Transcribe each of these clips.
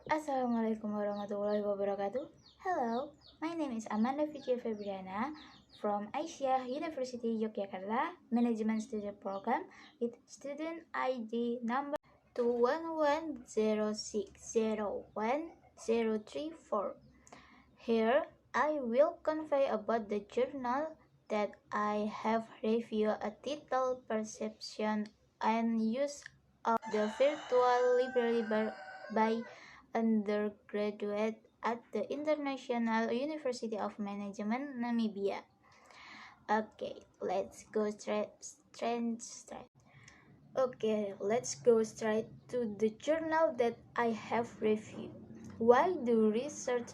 Assalamualaikum warahmatullahi wabarakatuh. Hello, my name is Amanda Vidya Febriana from Aisyah University Yogyakarta Management Student Program with student ID number 21106011034. Here, I will convey about the journal that I have reviewed a title perception and use of the virtual library by undergraduate at the International University of Management, Namibia. Okay, let's go straight. Okay, let's go straight to the journal that I have reviewed. Why do research?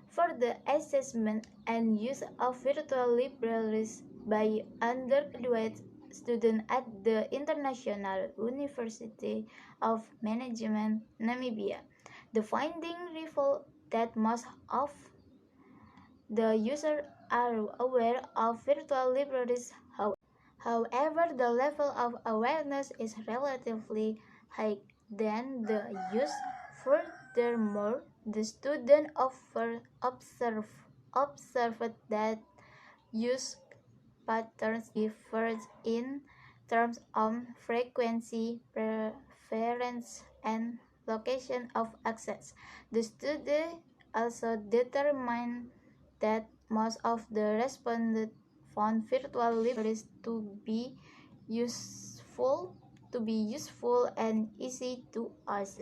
For the assessment and use of virtual libraries by undergraduate students at the International University of Management, Namibia. The finding reveal that most of the users are aware of virtual libraries. However, the level of awareness is relatively high than the use. Furthermore, the student observed that use patterns differ in terms of frequency, preference, and location of access. The study also determined that most of the respondents found virtual libraries to be useful and easy to use.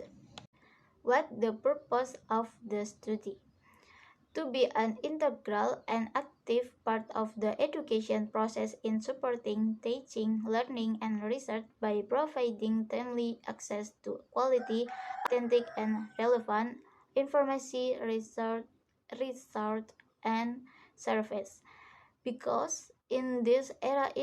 What the purpose of the study? To be an integral and active part of the education process in supporting teaching, learning, and research by providing timely access to quality, authentic, and relevant information, research and service. Because in this era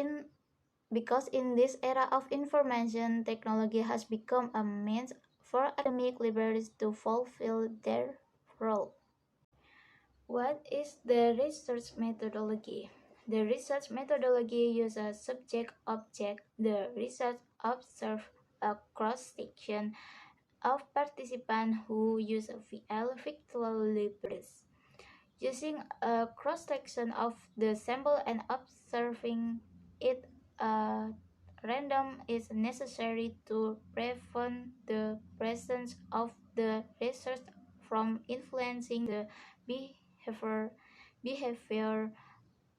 of information technology has become a means for academic libraries to fulfill their role. What is the research methodology? The research methodology uses subject-object. The research observes a cross-section of participants who use VL virtual libraries. Using a cross-section of the sample and observing it random is necessary to prevent the presence of the research from influencing the behavior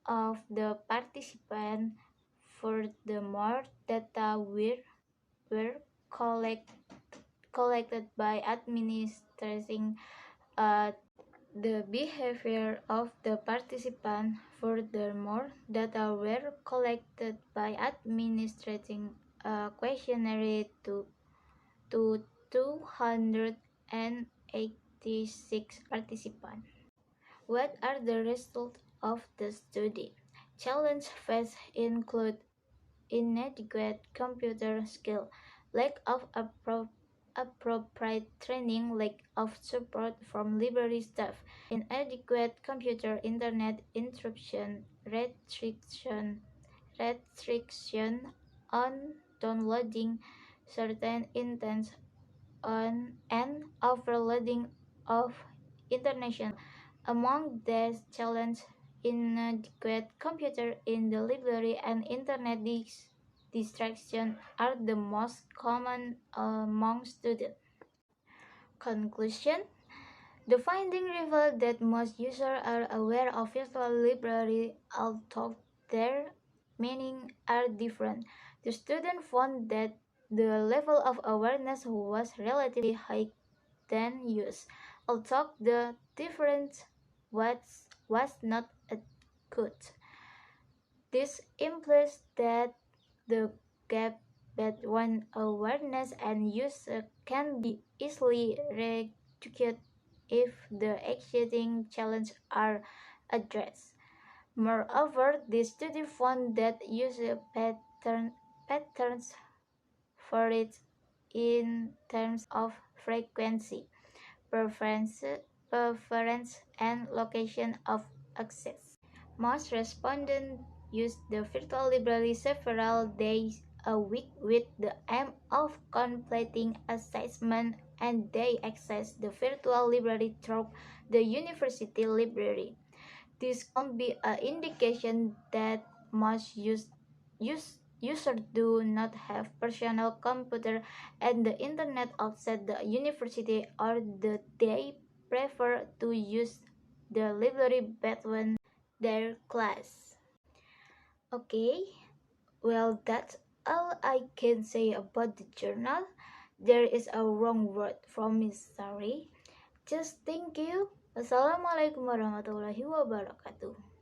of the participant. Furthermore, data were collected by administering the behavior of the participant. Furthermore, data were collected by administering a questionnaire to 286 participants. What are the results of the study? Challenges faced include inadequate computer skill, lack of appropriate training, lack of support from library staff, inadequate computer internet interruption, restriction on downloading certain intents on and overloading of international. Among these challenges, inadequate computer in the library and internet distraction are the most common among students. Conclusion: the finding revealed that most users are aware of virtual library, although their meaning are different. The student found that the level of awareness was relatively high than use, although the difference was not acute. This implies that the gap between awareness and use can be easily reduced if the existing challenges are addressed. Moreover, the study found that user patterns varied in terms of frequency, preference, and location of access. Most respondents used the virtual library several days a week with the aim of completing assessment, and they access the virtual library through the university library. This can be an indication that most users do not have personal computer and the internet outside the university, or that they prefer to use the library between their class. Okay, well, that's all I can say about the journal. There is a wrong word from Miss Sari. Just thank you. Wassalamualaikum warahmatullahi wabarakatuh.